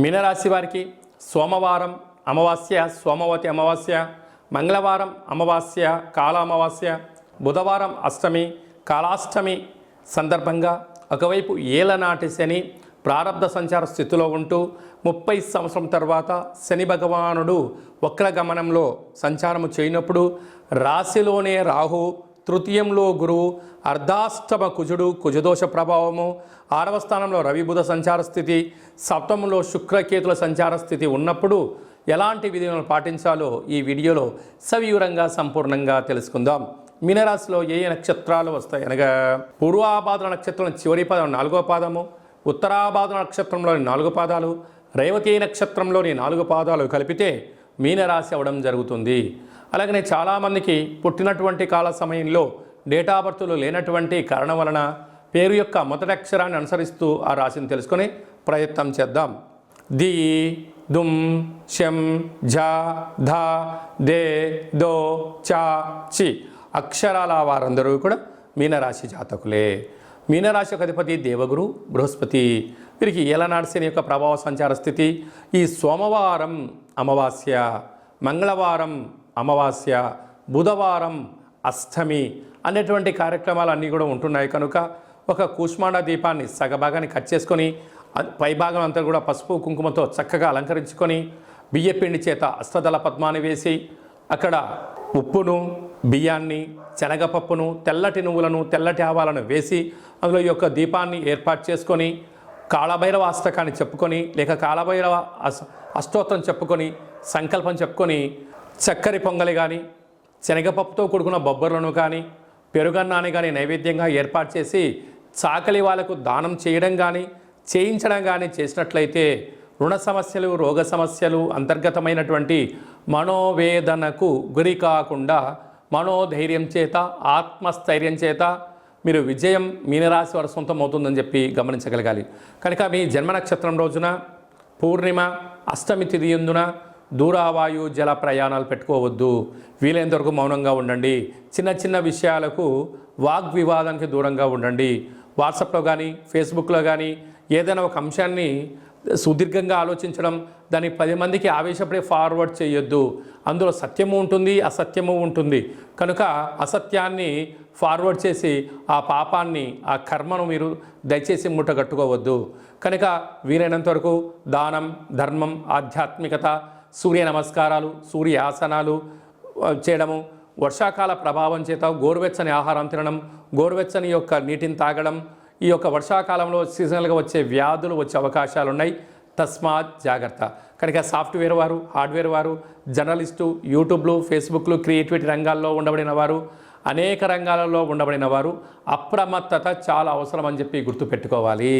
మీనరాశి వారికి సోమవారం అమావాస్య సోమవతి అమావాస్య, మంగళవారం అమావాస్య కాల అమావాస్య, బుధవారం అష్టమి కాలాష్టమి సందర్భంగా ఒకవైపు ఏలనాటి శని ప్రారబ్ధ సంచార స్థితిలో ఉంటూ 30 సంవత్సరం తర్వాత శని భగవానుడు వక్రగమనంలో సంచారము చేయనప్పుడు రాశిలోనే రాహు, తృతీయంలో గురువు, అర్ధాష్టమ కుజుడు కుజదోష ప్రభావము, 6వ స్థానంలో రవి బుధ సంచార స్థితి, సప్తమంలో శుక్రకేతుల సంచార స్థితి ఉన్నప్పుడు ఎలాంటి విధులను పాటించాలో ఈ వీడియోలో సవివరంగా సంపూర్ణంగా తెలుసుకుందాం. మీనరాశిలో ఏ నక్షత్రాలు వస్తాయి అనగా పూర్వాభాద్ర నక్షత్రం చివరి పాదం 4వ పాదము, ఉత్తరాభాద్ర నక్షత్రంలోని 4 పాదాలు, రేవతి నక్షత్రంలోని 4 పాదాలు కలిపితే మీనరాశి అవ్వడం జరుగుతుంది. అలాగనే చాలామందికి పుట్టినటువంటి కాల సమయంలో డేటా బర్త్లు లేనటువంటి కారణం వలన పేరు యొక్క మొదటి అక్షరాన్ని అనుసరిస్తూ ఆ రాశిని తెలుసుకొని ప్రయత్నం చేద్దాం. ది, దుమ్, శం, ఝ, ధ, దే, దో, చ, చి అక్షరాల వారందరూ కూడా మీనరాశి జాతకులే. మీనరాశి యొక్క అధిపతి దేవగురు బృహస్పతి. వీరికి ఏలనాటి శని యొక్క ప్రభావ సంచార స్థితి. ఈ సోమవారం అమావాస్య, మంగళవారం అమావాస్య, బుధవారం అష్టమి అనేటువంటి కార్యక్రమాలు కూడా ఉంటున్నాయి కనుక ఒక కూష్మాండ దీపాన్ని సగభాగాన్ని కట్ చేసుకొని పైభాగం అంతా కూడా పసుపు కుంకుమతో చక్కగా అలంకరించుకొని బియ్యపిండి చేత అష్టదళ పద్మాన్ని వేసి అక్కడ ఉప్పును, బియ్యాన్ని, శనగపప్పును, తెల్లటి నువ్వులను, తెల్లటి ఆవాలను వేసి అందులో ఈ యొక్క దీపాన్ని ఏర్పాటు చేసుకొని కాళభైరవ అష్టకాన్ని చెప్పుకొని లేక కాళభైరవ అష్టోత్తరం చెప్పుకొని సంకల్పం చెప్పుకొని చక్కెర పొంగలి కానీ శనగపప్పుతో కూడుకున్న బొబ్బర్లను కానీ పెరుగన్నాన్ని కానీ నైవేద్యంగా ఏర్పాటు చేసి చాకలి వాళ్ళకు దానం చేయడం కానీ చేయించడం కానీ చేసినట్లయితే రుణ సమస్యలు, రోగ సమస్యలు, అంతర్గతమైనటువంటి మనోవేదనకు గురి కాకుండా మనోధైర్యం చేత, ఆత్మస్థైర్యం చేత మీరు విజయం మీనరాశి వారి సొంతం అవుతుందని చెప్పి గమనించగలగాలి. కనుక మీ జన్మ నక్షత్రం రోజున పూర్ణిమ అష్టమి తిథి యందున దూరావాయు జల ప్రయాణాలు పెట్టుకోవద్దు. వీలైనంత వరకు మౌనంగా ఉండండి. చిన్న చిన్న విషయాలకు వాగ్వివాదానికి దూరంగా ఉండండి. వాట్సాప్లో కానీ ఫేస్బుక్లో కానీ ఏదైనా ఒక అంశాన్ని సుదీర్ఘంగా ఆలోచించడం, దాన్ని 10 మందికి ఆవేశపడి ఫార్వర్డ్ చేయొద్దు. అందులో సత్యము ఉంటుంది, అసత్యము ఉంటుంది. కనుక అసత్యాన్ని ఫార్వర్డ్ చేసి ఆ పాపాన్ని, ఆ కర్మను మీరు దయచేసి మూటగట్టుకోవద్దు. కనుక వీలైనంత వరకు దానం, ధర్మం, ఆధ్యాత్మికత, సూర్య నమస్కారాలు, సూర్య ఆసనాలు చేయడము, వర్షాకాల ప్రభావం చేత గోరువెచ్చని ఆహారం తినడం, గోరువెచ్చని యొక్క నీటిని తాగడం, ఈ యొక్క వర్షాకాలంలో సీజనల్గా వచ్చే వ్యాధులు వచ్చే అవకాశాలు ఉన్నాయి. తస్మాత్ జాగ్రత్త. కనుక సాఫ్ట్వేర్ వారు, హార్డ్వేర్ వారు, జర్నలిస్టు, యూట్యూబ్లు, ఫేస్బుక్లు, క్రియేటివిటీ రంగాల్లో ఉండబడిన వారు, అనేక రంగాలలో ఉండబడిన వారు అప్రమత్తత చాలా అవసరం అని చెప్పి గుర్తుపెట్టుకోవాలి.